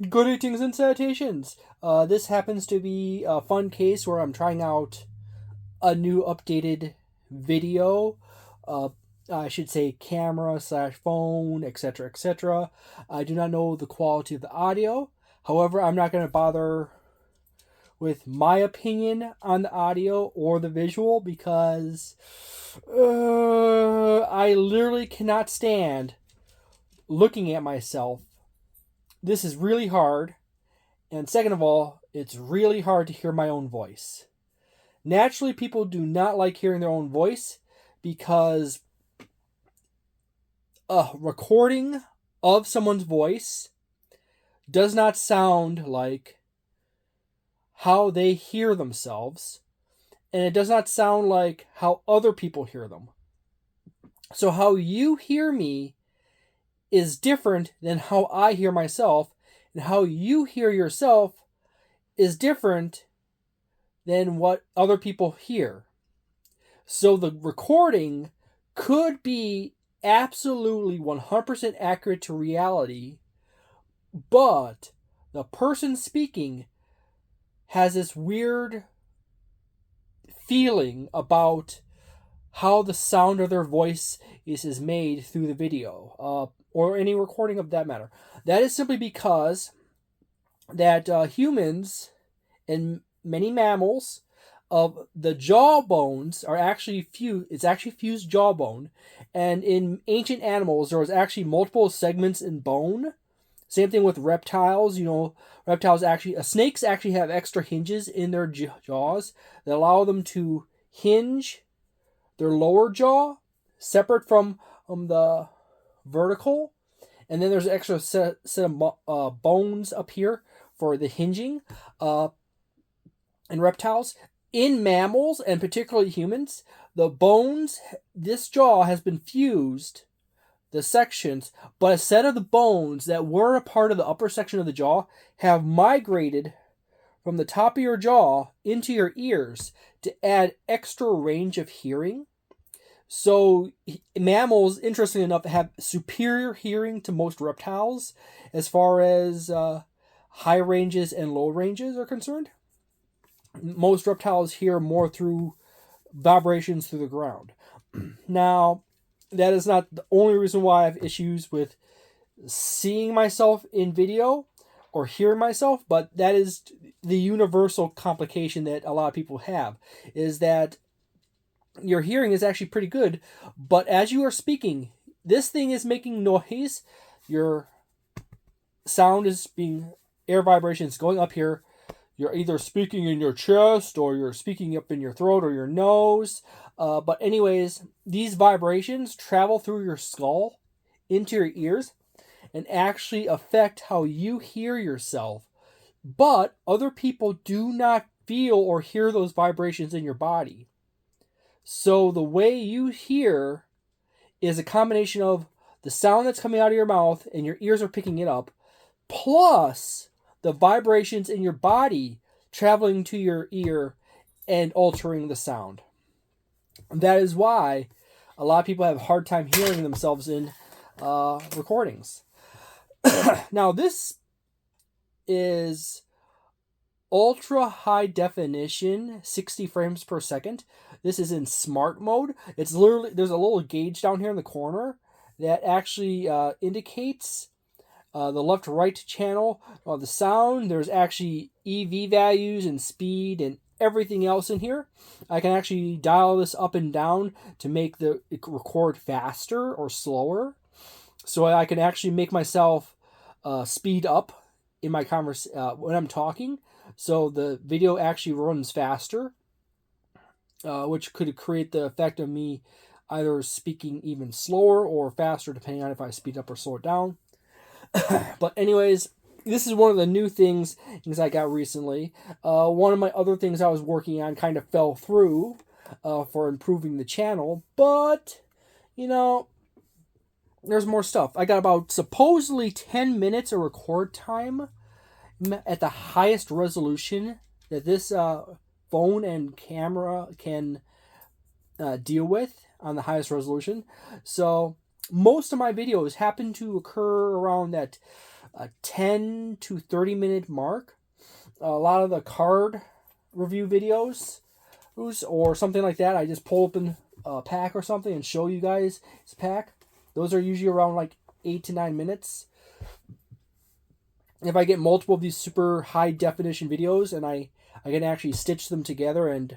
Greetings and salutations. This happens to be a fun case where I'm trying out a new updated video. Uh, I should say camera slash phone, etc., etc. I do not know the quality of the audio. However, I'm not going to bother with my opinion on the audio or the visual because I literally cannot stand looking at myself. This is really hard. And second of all, it's really hard to hear my own voice. Naturally, people do not like hearing their own voice because a recording of someone's voice does not sound like how they hear themselves, and it does not sound like how other people hear them. So, how you hear me is different than how I hear myself, and how you hear yourself is different than what other people hear. So the recording could be absolutely 100% accurate to reality, but the person speaking has this weird feeling about how the sound of their voice is made through the video, or any recording of that matter. That is simply because that humans and many mammals of the jaw bones are actually fused. It's actually fused jawbone, and in ancient animals there was actually multiple segments in bone. Same thing with reptiles. Reptiles snakes actually have extra hinges in their jaws that allow them to hinge their lower jaw separate from the vertical, and then there's an extra set of bones up here for the hinging. In reptiles, in mammals, and particularly humans, the bones, this jaw has been fused, the sections, but a set of the bones that were a part of the upper section of the jaw have migrated from the top of your jaw into your ears to add extra range of hearing. So mammals, interestingly enough, have superior hearing to most reptiles as far as high ranges and low ranges are concerned. Most reptiles hear more through vibrations through the ground. Now, that is not the only reason why I have issues with seeing myself in video or hearing myself, but that is the universal complication that a lot of people have, is that your hearing is actually pretty good, but as you are speaking, this thing is making noise. Your sound is being, air vibrations going up here. You're either speaking in your chest or you're speaking up in your throat or your nose. But anyways, these vibrations travel through your skull into your ears and actually affect how you hear yourself. But other people do not feel or hear those vibrations in your body. So the way you hear is a combination of the sound that's coming out of your mouth and your ears are picking it up, plus the vibrations in your body traveling to your ear and altering the sound. That is why a lot of people have a hard time hearing themselves in recordings. Now, this is ultra high definition, 60 frames per second. This is in smart mode. It's literally, there's a little gauge down here in the corner that actually indicates the left to right channel of the sound. There's actually EV values and speed and everything else in here. I can actually dial this up and down to make it record faster or slower. So I can actually make myself speed up in my when I'm talking. So the video actually runs faster, which could create the effect of me either speaking even slower or faster, depending on if I speed up or slow it down. But anyways, this is one of the new things I got recently. One of my other things I was working on kind of fell through for improving the channel, but there's more stuff. I got about supposedly 10 minutes of record time at the highest resolution that this phone and camera can deal with on the highest resolution. So most of my videos happen to occur around that 10 to 30 minute mark. A lot of the card review videos or something like that, I just pull open a pack or something and show you guys this pack. Those are usually around like 8 to 9 minutes. If I get multiple of these super high definition videos and I can actually stitch them together, and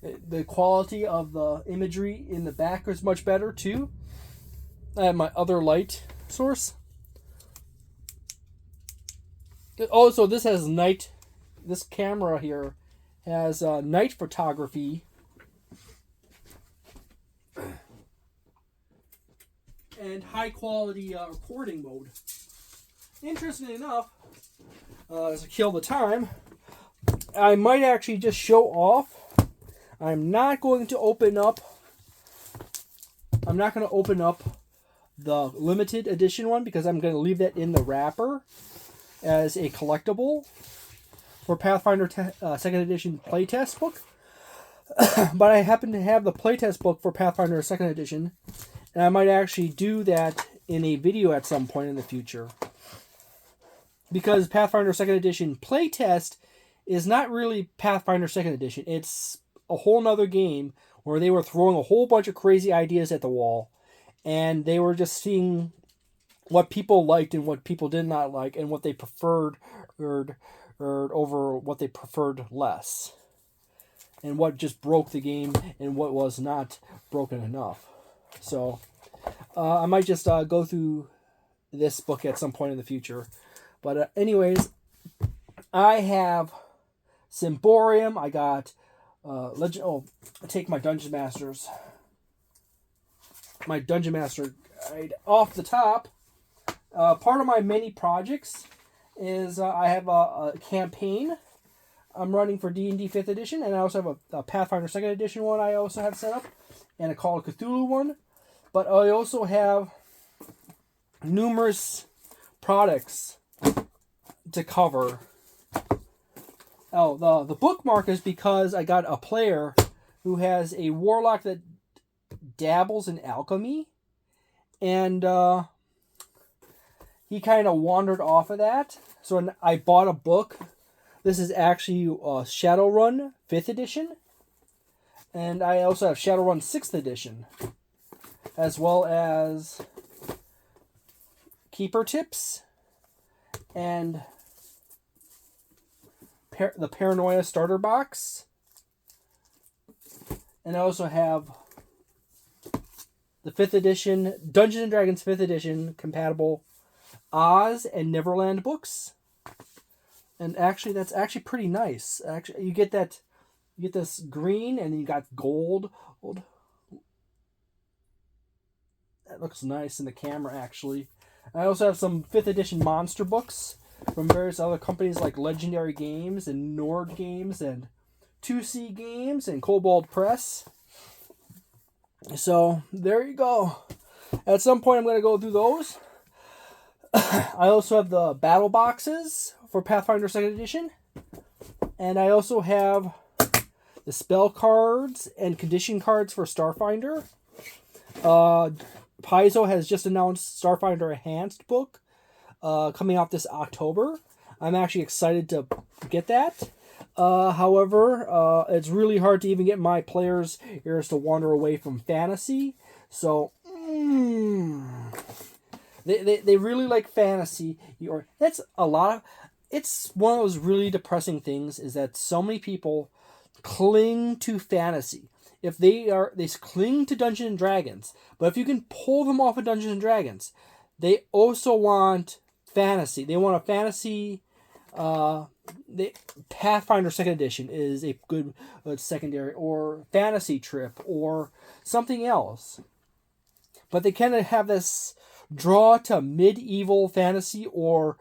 the quality of the imagery in the back is much better too. I have my other light source. Also, this has night. This camera here has night photography. And high quality recording mode. Interestingly enough, to kill the time, I might actually just show off. I'm not going to open up the limited edition one because I'm going to leave that in the wrapper as a collectible for Pathfinder 2nd Edition playtest book. But I happen to have the playtest book for Pathfinder 2nd Edition, and I might actually do that in a video at some point in the future. Because Pathfinder 2nd Edition playtest is not really Pathfinder 2nd Edition. It's a whole nother game where they were throwing a whole bunch of crazy ideas at the wall, and they were just seeing what people liked and what people did not like, and what they preferred or over what they preferred less, and what just broke the game and what was not broken enough. So I might just go through this book at some point in the future. But anyways, I have Symborium. I got Legend. Oh, I take my Dungeon Master guide off the top. Part of my many projects is I have a campaign I'm running for D&D 5th edition, and I also have a Pathfinder 2nd edition one I also have set up, and a Call of Cthulhu one. But I also have numerous products to cover. Oh, the bookmark is because I got a player who has a warlock that dabbles in alchemy, and he kind of wandered off of that. So I bought a book. This is actually Shadowrun 5th edition, and I also have Shadowrun 6th edition, as well as Keeper Tips and the Paranoia Starter Box. And I also have the 5th edition, Dungeons & Dragons 5th edition compatible Oz and Neverland books. And actually, that's actually pretty nice. Actually, you get this green, and then you got gold. That looks nice in the camera, actually. I also have some 5th edition monster books from various other companies like Legendary Games and Nord Games and 2C Games and Kobold Press. So, there you go. At some point, I'm going to go through those. I also have the battle boxes for Pathfinder 2nd edition. And I also have the spell cards and condition cards for Starfinder. Paizo has just announced Starfinder Enhanced book coming out this October. I'm actually excited to get that. However, it's really hard to even get my players' ears to wander away from fantasy. So, they really like fantasy. That's a lot of. It's one of those really depressing things is that so many people cling to fantasy. If they cling to Dungeons and Dragons, but if you can pull them off of Dungeons and Dragons, they also want fantasy. They want a fantasy. Pathfinder 2nd edition is a good secondary, or fantasy trip, or something else. But they kind of have this draw to medieval fantasy, or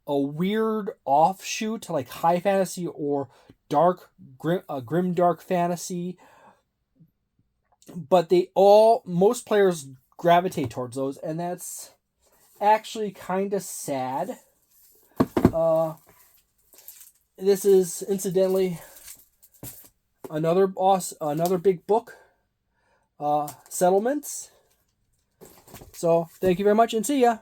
a weird offshoot like high fantasy or grim dark fantasy. But most players gravitate towards those, and that's actually kind of sad. This is incidentally another big book settlements. So thank you very much and see ya.